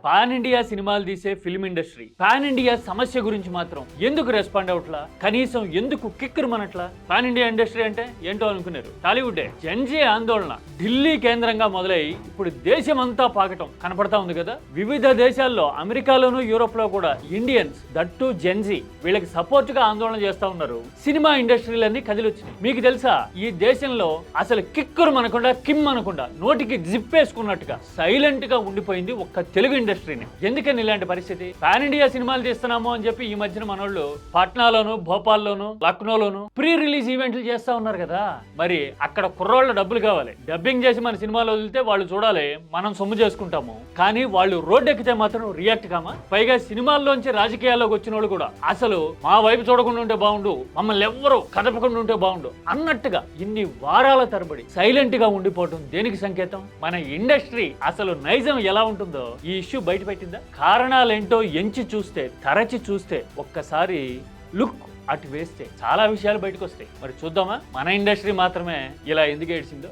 Pan India సినిమాలు తీసే film industry pan India సమస్య గురించి మాత్రం ఎందుకు రెస్పాండ్ అవట్లా, కనీసం ఎందుకు కిక్కురు మనట్లా? పాన్ ఇండియా ఇండస్ట్రీ అంటే ఏంటో అనుకున్నారు, టాలీవుడ్ జెన్జీ ఆందోళన ఢిల్లీ కేంద్రంగా మొదలై ఇప్పుడు దేశమంతా పాకటం కనపడతా ఉంది కదా. వివిధ దేశాల్లో, అమెరికాలోను యూరోప్ లో కూడా ఇండియన్స్, దట్టు జెన్జీ, వీళ్ళకి సపోర్ట్ గా ఆందోళన చేస్తా ఉన్నారు. సినిమా ఇండస్ట్రీలన్నీ కదిలొచ్చినాయి. మీకు తెలుసా, ఈ దేశంలో అసలు కిక్కురు మనకుండా, కిమ్ అనకుండా, నోటికి జిప్ వేసుకున్నట్టుగా సైలెంట్ గా ఉండిపోయింది ఒక్క తెలుగు ఇండస్ట్రీని. ఎందుకని ఇలాంటి పరిస్థితి? పాన్ ఇండియా సినిమాలు తీస్తున్నాము అని చెప్పి ఈ మధ్యన మనోళ్ళు పాట్నాలోను, భోపాల్లోను, లక్నోలోను ప్రీ రిలీజ్ ఈవెంట్లు చేస్తా ఉన్నారు కదా. మరి అక్కడ కుర్రోళ్ళ డబ్బులు కావాలి, డబ్బింగ్ చేసి మన సినిమాలు వదిలితే వాళ్ళు చూడాలి, మనం సొమ్ము చేసుకుంటాము. కానీ వాళ్ళు రోడ్డు ఎక్కితే మాత్రం రియాక్ట్ కామా? పైగా సినిమాల్లోంచి రాజకీయాల్లోకి వచ్చిన వాళ్ళు కూడా అసలు మా వైపు చూడకుండా ఉంటే బాగుండు, మమ్మల్ని ఎవ్వరూ కదపకుండా ఉంటే బాగుండు అన్నట్టుగా ఇన్ని వారాల తరబడి సైలెంట్ గా ఉండిపోవటం దేనికి సంకేతం? మన ఇండస్ట్రీ అసలు నైజం ఎలా ఉంటుందో ఈ ఇష్యూ బయట పెట్టిందా? కారణాలేంటో ఎంచి చూస్తే, తరచి చూస్తే, ఒక్కసారి లుక్ అటు వేస్తే చాలా విషయాలు బయటకు వస్తాయి. మరి చూద్దామా మన ఇండస్ట్రీ మాత్రమే ఇలా ఎందుకు ఏడ్చిందో.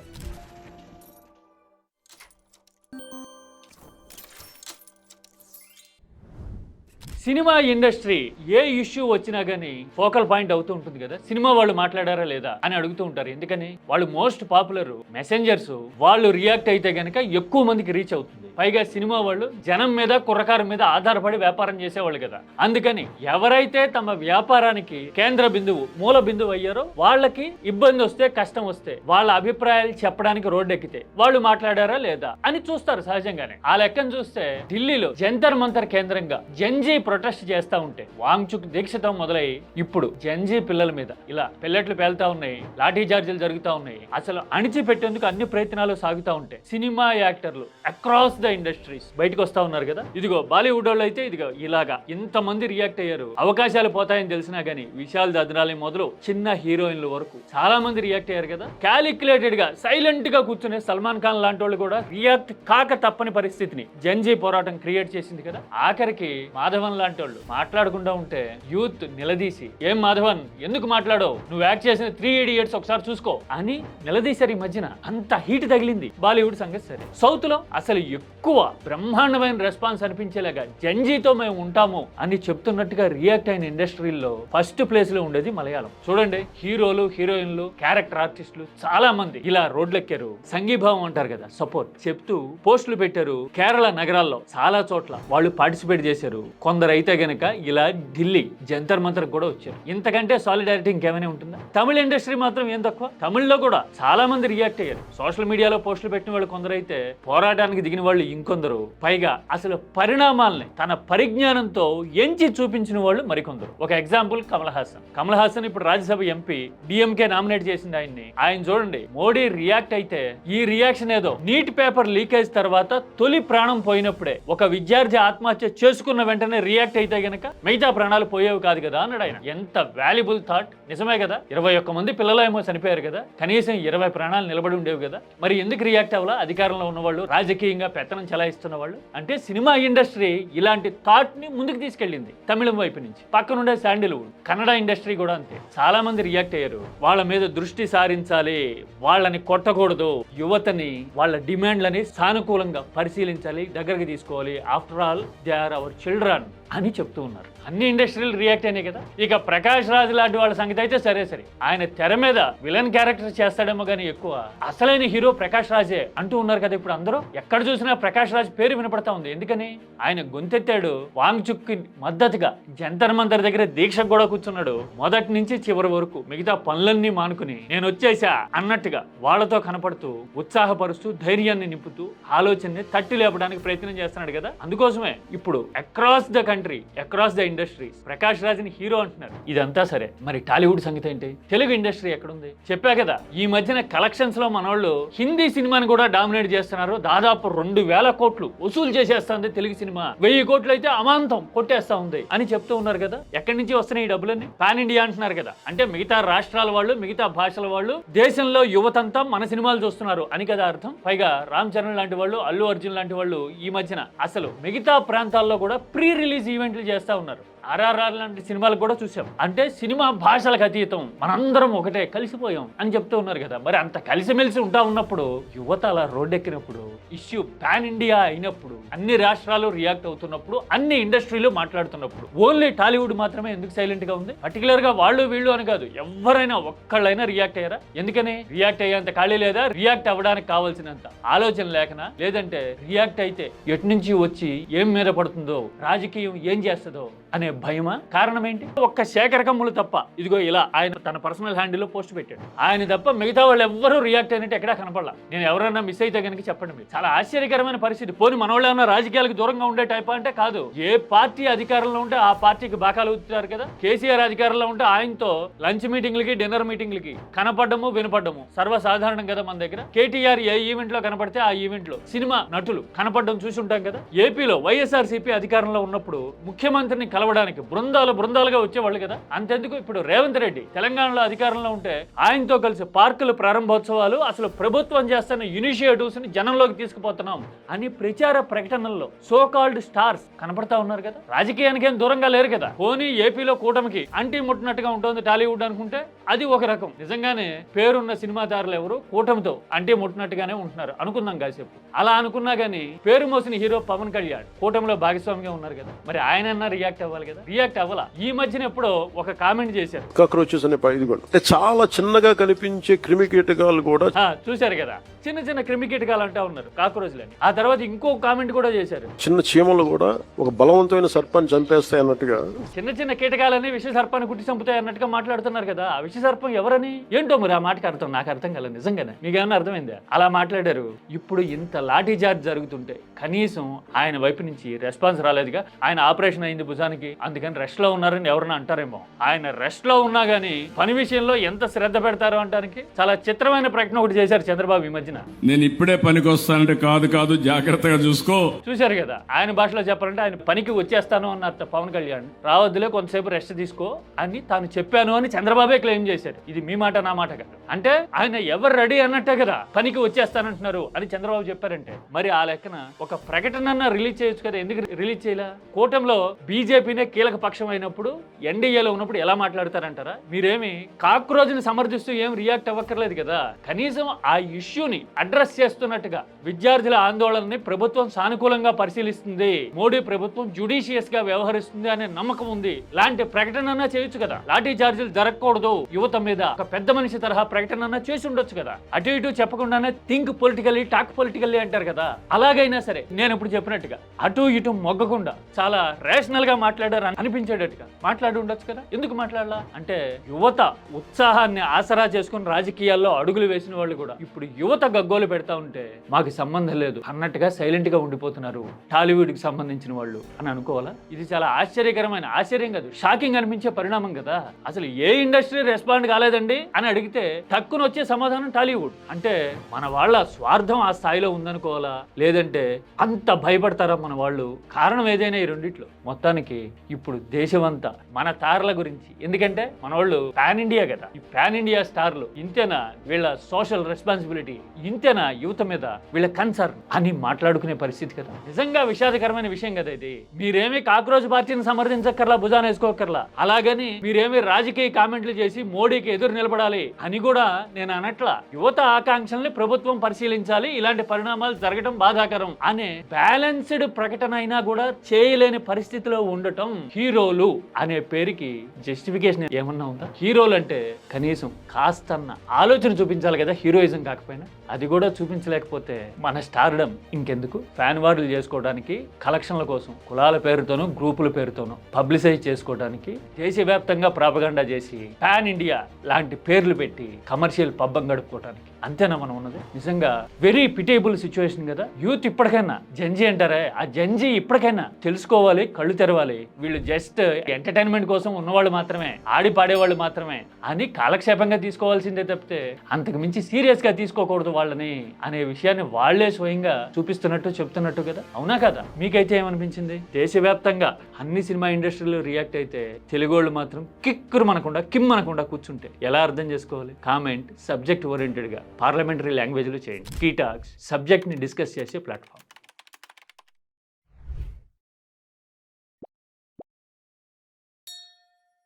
సినిమా ఇండస్ట్రీ ఏ ఇష్యూ వచ్చినా గానీ ఫోకల్ పాయింట్ అవుతూ ఉంటుంది కదా. సినిమా వాళ్ళు మాట్లాడారా లేదా అని అడుగుతూ ఉంటారు. ఎందుకని? వాళ్ళు మోస్ట్ పాపులర్ మెసెంజర్స్. వాళ్ళు రియాక్ట్ అయితే గనక ఎక్కువ మందికి రీచ్ అవుతుంది. పైగా సినిమా వాళ్ళు జనం మీద, కుర్రకారం మీద ఆధారపడి వ్యాపారం చేసేవాళ్ళు కదా. అందుకని ఎవరైతే తమ వ్యాపారానికి కేంద్ర బిందువు, మూల బిందువు అయ్యారో వాళ్ళకి ఇబ్బంది వస్తే, కష్టం వస్తే, వాళ్ళ అభిప్రాయాలు చెప్పడానికి రోడ్డు ఎక్కితే వాళ్ళు మాట్లాడారా లేదా అని చూస్తారు సహజంగానే. ఆ లెక్కను చూస్తే ఢిల్లీలో జంతర్ మంతర్ కేంద్రంగా జెన్జీ ప్రొటెస్ట్ చేస్తా ఉంటే, వాంగ్చుక్ దీక్షతో మొదలై ఇప్పుడు జెన్జీ పిల్లల మీద ఇలా పెల్లెట్లు పేలుతా ఉన్నాయి, లాఠీ చార్జీలు జరుగుతూ ఉన్నాయి. అసలు అణిచిపెట్టేందుకు అన్ని ప్రయత్నాలు సాగుతూ ఉంటాయి. సినిమా యాక్టర్లు అక్రాస్ ద ఇండస్ట్రీస్ బయటకు వస్తా ఉన్నారు కదా. ఇదిగో బాలీవుడ్ వాళ్ళు అయితే ఇదిగో ఇలాగా ఇంతమంది రియాక్ట్ అయ్యారు. అవకాశాలు పోతాయని తెలిసినా గానీ విశాల్ దద్రాలి మొదలు చిన్న హీరోయిన్ల వరకు చాలా మంది రియాక్ట్ అయ్యారు కదా. క్యాలిక్యులేటెడ్ గా సైలెంట్ గా కూర్చునే సల్మాన్ ఖాన్ లాంటి వాళ్ళు కూడా రియాక్ట్ కాక తప్పని పరిస్థితిని జెన్జీ పోరాటం క్రియేట్ చేసింది కదా. ఆఖరికి మాధవన్ లాంటి వాళ్ళు మాట్లాడకుండా ఉంటే యూత్ నిలదీసి, ఏం మాధవన్ ఎందుకు మాట్లాడవు, నువ్వు యాక్ట్ చేసిన 3 Idiots ఒకసారి చూసుకో అని నిలదీశారు. ఈ మధ్యన అంత హీట్ తగిలింది బాలీవుడ్ సంగతి. సరే, సౌత్ లో అసలు ఎక్కువ బ్రహ్మాండమైన రెస్పాన్స్ అనిపించేలాగా జెన్జీతో మేము ఉంటాము అని చెప్తున్నట్టుగా రియాక్ట్ అయిన ఇండస్ట్రీల్లో ఫస్ట్ ప్లేస్ లో ఉండేది మలయాళం. చూడండి, హీరోలు, హీరోయిన్లు, క్యారెక్టర్ ఆర్టిస్టులు చాలా మంది ఇలా రోడ్లెక్కారు. సంఘీభావం అంటారు కదా, సపోర్ట్ చెప్తూ పోస్టులు పెట్టారు. కేరళ నగరాల్లో చాలా చోట్ల వాళ్ళు పార్టిసిపేట్ చేశారు. కొందరు అయితే గనక ఇలా ఢిల్లీ జంతర్ మంతర్ కూడా వచ్చారు. ఇంతకంటే సాలిడారిటీ ఇంకేమైనా ఉంటుందా? తమిళ ఇండస్ట్రీ మాత్రం ఏం తక్కువ. తమిళ్లో కూడా చాలా మంది రియాక్ట్ అయ్యారు. సోషల్ మీడియాలో పోస్టులు పెట్టిన వాళ్ళు కొందరైతే, పోరాటానికి దిగిన వాళ్ళు ఇంకొందరు, పైగా అసలు పరిణామాల్ని తన పరిజ్ఞానంతో ఎంచి చూపించిన వాళ్ళు మరికొందరు. ఒక ఎగ్జాంపుల్ కమల్ హాసన్ ఇప్పుడు రాజ్యసభ ఎంపీ, డిఎంకే నామినేట్ చేసింది ఆయన్ని. ఆయన చూడండి, మోడీ రియాక్ట్ అయితే ఈ రియాక్షన్ ఏదో నీట్ పేపర్ లీకేజ్ తర్వాత తొలి ప్రాణం పోయినప్పుడే ఒక విద్యార్థి ఆత్మహత్య చేసుకున్న వెంటనే రియాక్ట్ అయితే గనక మిగతా ప్రాణాలు పోయేవి కాదు కదా అన్నాడు ఆయన. ఎంత వాల్యుబుల్ థాట్. నిజమే కదా, 21 మంది పిల్లలు ఏమో చనిపోయారు కదా, కనీసం 20 ప్రాణాలు నిలబడి ఉండేవి కదా. మరి ఎందుకు రియాక్ట్ అవ్వాలా అధికారంలో ఉన్నవాళ్ళు, రాజకీయంగా పెత్తనం చెలాయిస్తున్న వాళ్ళు? అంటే సినిమా ఇండస్ట్రీ ఇలాంటి థాట్ ని ముందుకు తీసుకెళ్ళింది తమిళం వైపు నుంచి. పక్కనుండే శాండిల్వుడ్, కన్నడ ఇండస్ట్రీ కూడా అంతే. చాలా మంది రియాక్ట్ అయ్యారు. వాళ్ళ మీద దృష్టి సారించాలి, వాళ్ళని కొట్టకూడదు, యువతని వాళ్ళ డిమాండ్లని సానుకూలంగా పరిశీలించాలి, దగ్గరికి తీసుకోవాలి. After all they are our children అని చెప్తూ ఉన్నారు. అన్ని ఇండస్ట్రీలు రియాక్ట్ అయినాయి కదా. ఇక ప్రకాష్ రాజ్ లాంటి వాళ్ళ సంగతి అయితే సరే, ఆయన తెర మీద విలన్ క్యారెక్టర్ చేస్తాడేమో కానీ ఎక్కువ అసలైన హీరో ప్రకాష్ రాజే అంటూ ఉన్నారు కదా ఇప్పుడు అందరూ. ఎక్కడ చూసినా ప్రకాష్ రాజ్ పేరు వినపడతా ఉంది. ఎందుకని? ఆయన గొంతెత్తాడు, వాంగ్చుక్ మద్దతుగా జంతర్ మంతర్ దగ్గర దీక్ష కూడా కూర్చున్నాడు. మొదటి నుంచి చివరి వరకు మిగతా పనులన్నీ మానుకుని నేను వచ్చేసా అన్నట్టుగా వాళ్ళతో కనపడుతూ, ఉత్సాహపరుస్తూ, ధైర్యాన్ని నింపుతూ, ఆలోచనని తట్టి లేపడానికి ప్రయత్నం చేస్తున్నాడు కదా. అందుకోసమే ఇప్పుడు across the country, across the industries Prakash రాజ్ని హీరో అంటున్నారు. ఇదంతా సరే, మరి టాలీవుడ్ సంగతి ఏంటి? తెలుగు ఇండస్ట్రీ ఎక్కడుంది? చెప్పా కదా, ఈ మధ్యన కలెక్షన్స్ లో మనోళ్ళు హిందీ సినిమాని కూడా డామినేట్ చేస్తున్నారు. దాదాపు 2000 కోట్లు వసూలు చేసేస్తుంది తెలుగు సినిమా. 1000 కోట్లు అయితే అమాంతం కొట్టేస్తా ఉంది అని చెప్తూ ఉన్నారు కదా. ఎక్కడి నుంచి వస్తున్నాయి ఈ డబ్బులన్నీ? పాన్ ఇండియా అంటున్నారు కదా. అంటే మిగతా రాష్ట్రాల వాళ్ళు, మిగతా భాషల వాళ్ళు దేశంలో యువతంతా మన సినిమాలు చూస్తున్నారు అని కదా అర్థం. పైగా రామ్ చరణ్ లాంటి వాళ్ళు, అల్లు అర్జున్ లాంటి వాళ్ళు ఈ మధ్యన అసలు మిగతా ప్రాంతాల్లో కూడా ప్రీ రిలీజ్ ఈవెంట్లు చేస్తా ఉన్నారు. RRR లాంటి సినిమాలు కూడా చూసాం. అంటే సినిమా భాషలకు అతీతం, మనందరం ఒకటే కలిసిపోయాం అని చెప్తూ ఉన్నారు కదా. మరి అంత కలిసిమెలిసి ఉన్నప్పుడు యువత అలా రోడ్డెక్కినప్పుడు, ఇష్యూ పాన్ ఇండియా అయినప్పుడు, అన్ని రాష్ట్రాలు రియాక్ట్ అవుతున్నప్పుడు, అన్ని ఇండస్ట్రీలు మాట్లాడుతున్నప్పుడు, ఓన్లీ టాలీవుడ్ మాత్రమే ఎందుకు సైలెంట్ గా ఉంది? పర్టికులర్ గా వాళ్ళు వీళ్ళు అని కాదు, ఎవరైనా ఒక్కళ్ళైనా రియాక్ట్ అయ్యారా? ఎందుకని? రియాక్ట్ అయ్యేంత ఖాళీ లేదా? రియాక్ట్ అవ్వడానికి కావాల్సినంత ఆలోచన లేకనా? లేదంటే రియాక్ట్ అయితే ఎటు నుంచి వచ్చి ఏం మీద పడుతుందో, రాజకీయం ఏం చేస్తుందో అనే భయమా? కారణం ఏంటి? ఒక్క శేఖర్ కమ్ములు తప్ప, ఇదిగో ఇలా ఆయన తన పర్సనల్ హ్యాండిల్లో పోస్ట్ పెట్టాడు. ఆయన తప్ప మిగతా వాళ్ళు ఎవ్వరూ రియాక్ట్ అయినట్టు ఎక్కడా కనపడలా. నేను ఎవరైనా మిస్ అయితే కనుక చెప్పండి మీరు. చాలా ఆశ్చర్యకరమైన పరిస్థితి. పోనీ మనోళ్ళు ఏమన్నా రాజకీయాలకు దూరంగా ఉండే టైప్ అంటే కాదు. ఏ పార్టీ అధికారంలో ఉంటే ఆ పార్టీకి బాకాలు ఊతున్నారు కదా. కేసీఆర్ అధికారంలో ఉంటే ఆయనతో లంచ్ మీటింగ్లకి, డిన్నర్ మీటింగ్లకి కనపడము, వినపడము సర్వసాధారణం కదా మన దగ్గర. కేటీఆర్ ఏ ఈవెంట్ లో కనపడితే ఆ ఈవెంట్ లో సినిమా నటులు కనపడడం చూసి ఉంటాం కదా. ఏపీలో వైఎస్ఆర్సీపీ అధికారంలో ఉన్నప్పుడు ముఖ్యమంత్రిని కలవడానికి బృందాలుగా వచ్చేవాళ్ళు కదా. అంతెందుకు ఇప్పుడు రేవంత్ రెడ్డి తెలంగాణలో అధికారంలో ఉంటే ఆయనతో కలిసి పార్కుల ప్రారంభోత్సవాలు, అసలు ప్రభుత్వం చేస్తున్న ఇనిషియేటివ్స్ ని జనంలోకి తీసుకుపోతున్నాం అని ప్రచార ప్రకటనల్లో సో కాల్డ్ స్టార్స్ కనపడతా ఉన్నారు కదా. రాజకీయానికి ఏం దూరంగా లేరు కదా. పోనీ ఏపీలో కూటమికి అంటీ ముట్టినట్టుగా ఉంటుంది టాలీవుడ్ అనుకుంటే అది ఒక రకం. నిజంగానే పేరున్న సినిమా తారులు ఎవరు కూటమితో అంటీ ముట్టినట్టుగానే ఉంటున్నారు అనుకుందాం కాసేపు. అలా అనుకున్నా గానీ పేరు మోసిన హీరో పవన్ కళ్యాణ్ కూటమిలో భాగస్వామిగా ఉన్నారు కదా. మరి ఆయన రియాక్ట్ అవ్వాలి కదా. రియాక్ట్ అవ్వాలా. ఈ మధ్యన ఎప్పుడో ఒక కామెంట్ చేశారు, కాక్రోచెస్ అనే ఇది కూడా అంటే చాలా చిన్నగా కనిపించే క్రిమి కీటకాలు కూడా చూశారు కదా. చిన్న చిన్న క్రిమి కీటకాలు అంటా ఉన్నారు కాక్రోచ్లని. ఆ తర్వాత ఇంకో కామెంట్ కూడా చేశారు, చిన్న చీమలు కూడా ఒక బలవంతమైన సర్పాన్ని చంపేస్తాయి అన్నట్టుగా. చిన్న చిన్న కీటకాలని విష సర్పాన్ని కుట్టి చంపుతాయి అన్నట్టుగా మాట్లాడుతున్నారు కదా. ఆ విష సర్పం ఎవరని ఏంటో మరి ఆ మాటకి అర్థం నాకు అర్థం కాలేదు నిజంగానే. మీకు ఏమన్నా అర్థమైందా? అలా మాట్లాడారు. ఇప్పుడు ఇంత లాఠీ చార్జ్ జరుగుతుంటే కనీసం ఆయన వైపు నుంచి రెస్పాన్స్ రాలేదుగా. ఆయన ఆపరేషన్ అయింది భుజానికి, అందుకని రెస్ట్ లో ఉన్నారని ఎవరన్నా అంటారేమో. ఆయన రెస్ట్ లో ఉన్నా గానీ పని విషయంలో ఎంత శ్రద్ధ పెడతారో అంటానికి చాలా చిత్రమైన ప్రకటన ఒకటి చేశారు చంద్రబాబు ఈ మధ్యన. నేను ఇప్పుడే పనికి వస్తానంటే కాదు జాగ్రత్తగా చూసుకో. చూశారు కదా. ఆయన భాషలో చెప్పాలంటే ఆయన పనికి వచ్చేస్తాను అన్నారు పవన్ కళ్యాణ్. రావద్దులే కొంతసేపు రెస్ట్ తీసుకో అని తాను చెప్పాను అని చంద్రబాబే క్లెయిమ్ చేశారు. ఇది మీ మాట నా మాట కాదు. అంటే ఆయన ఎవరు రెడీ అన్నట్టే కదా పనికి వచ్చేస్తానంటున్నారు అని చంద్రబాబు చెప్పారంటే మరి ఆ లెక్కన ఒక ప్రకటన రిలీజ్ చేయొచ్చు కదా. ఎందుకు రిలీజ్ చేయలే? కూటమిలో బీజేపీనే కీలక పక్షం అయినప్పుడు, ఎన్డీఏలో ఉన్నప్పుడు ఎలా మాట్లాడతారంటారా? మీరేమి కాక్రోజ్ని సమర్థిస్తూ ఏం రియాక్ట్ అవ్వక్కర్లేదు కదా. కనీసం ఆ ఇష్యూని అడ్రస్ చేస్తున్నట్టుగా విద్యార్థుల ఆందోళనని ప్రభుత్వం సానుకూలంగా పరిశీలిస్తుంది, మోడీ ప్రభుత్వం జుడిషియస్ గా వ్యవహరిస్తుంది అనే నమ్మకం ఉంది. లాంటి ప్రకటన చేయొచ్చు కదా. లాఠీ చార్జీలు జరగకూడదు యువత మీద ఒక పెద్ద మనిషి తరహా ప్రకటన చేసి ఉండొచ్చు కదా. అటు ఇటు చెప్పకుండానే థింక్ పొలిటికల్లీ టాక్ పొలిటికల్లీ అంటారు కదా. అలాగైనా సరే నేను ఇప్పుడు చెప్పినట్టుగా అటు ఇటు మొగ్గకుండా చాలా రేషనల్ గా మాట్లాడారు అనిపించేటట్టుగా మాట్లాడి ఉండొచ్చు కదా. ఎందుకు మాట్లాడాలా అంటే యువత ఉత్సాహాన్ని ఆసరా చేసుకుని రాజకీయాల్లో అడుగులు వేసిన వాళ్ళు కూడా ఇప్పుడు యువత గగ్గోలు పెడతా ఉంటే మాకు సంబంధం లేదు అన్నట్టుగా సైలెంట్ గా ఉండిపోతున్నారు టాలీవుడ్ కి సంబంధించిన వాళ్ళు అని అనుకోవాలా? ఇది చాలా ఆశ్చర్యకరమైన, ఆశ్చర్యం కాదు షాకింగ్ అనిపించే పరిణామం కదా. అసలు ఏ ఇండస్ట్రీ రెస్పాండ్ కాలేదండి అని అడిగితే తక్కువ వచ్చే సమాధానం టాలీవుడ్. అంటే మన వాళ్ళ స్వార్థం ఆ స్థాయిలో ఉందనుకోవాలా, లేదంటే అంత భయపడతారా మన వాళ్ళు? కారణం ఏదైనా ఈ రెండిట్లో. మొత్తానికి ఇప్పుడు దేశమంతా మన తారల గురించి, ఎందుకంటే మన వాళ్ళు పాన్ ఇండియా కదా. ఈ పాన్ ఇండియా స్టార్లు ఇంతేనా వీళ్ళ సోషల్ రెస్పాన్సిబిలిటీ, ఇంతేనా యువత మీద వీళ్ళ కన్సర్న్ అని మాట్లాడుకునే పరిస్థితి కదా. నిజంగా విషాదకరమైన విషయం కదా ఇది. మీరేమీ కాక్రోచ్ పార్టీని సమర్థించక్కర్లా, భుజాన వేసుకోకర్లా. అలాగని మీరేమీ రాజకీయ కామెంట్లు చేసి మోడీకి ఎదురు నిలబడాలి అని కూడా నేను అనట్లా. యువత ఆకాంక్షల్ని ప్రభుత్వం పరిశీలించాలి, ఇలాంటి పరిణామాలు జరగడం బాధాకరం అనే బ్యాలెన్స్డ్ ప్రకటన అయినా కూడా చేయలేని పరిస్థితిలో ఉండటం హీరోలు అనే పేరుకి జస్టిఫికేషన్ ఏమన్నా ఉందా? హీరోలు అంటే కనీసం కాస్తన్న ఆలోచన చూపించాలి కదా, హీరోయిజం కాకపోయినా. అది కూడా చూపించలేకపోతే మన స్టార్డమ్ ఇంకెందుకు? ఫ్యాన్ వార్లు చేసుకోవడానికి, కలెక్షన్ల కోసం కులాల పేరుతోనూ గ్రూపుల పేరుతోనూ పబ్లిసైజ్ చేసుకోవడానికి, దేశవ్యాప్తంగా ప్రాపగండా చేసి పాన్ ఇండియా లాంటి పేర్లు పెట్టి కమర్షియల్ పబ్బం గడుపుకోవడానికి. అంతేనా మనం ఉన్నది? నిజంగా వెరీ పిటేబుల్ సిచ్యువేషన్ కదా. యూత్ ఇప్పటికైనా జంజీ అంటారే, ఆ జంజీ ఇప్పటికైనా తెలుసుకోవాలి, కళ్ళు తెరవాలి. వీళ్ళు జస్ట్ ఎంటర్టైన్మెంట్ కోసం ఉన్నవాళ్ళు మాత్రమే, ఆడి పాడేవాళ్ళు మాత్రమే అని కాలక్షేపంగా తీసుకోవాల్సిందే తప్పితే అంతకు మించి సీరియస్ గా తీసుకోకూడదు వాళ్ళని అనే విషయాన్ని వాళ్లే స్వయంగా చూపిస్తున్నట్టు చెప్తున్నట్టు కదా. అవునా కదా? మీకైతే ఏమనిపించింది? దేశవ్యాప్తంగా అన్ని సినిమా ఇండస్ట్రీలు రియాక్ట్ అయితే తెలుగోళ్ళు మాత్రం కిక్కురు మనకుండా కిమ్ అనకుండా కూర్చుంటే ఎలా అర్థం చేసుకోవాలి? కామెంట్ సబ్జెక్ట్ ఓరియంటెడ్ గా పార్లమెంటరీ లాంగ్వేజ్ లో చేయండి. కీ టాక్స్ సబ్జెక్ట్ ని డిస్కస్ చేసే ప్లాట్ఫామ్.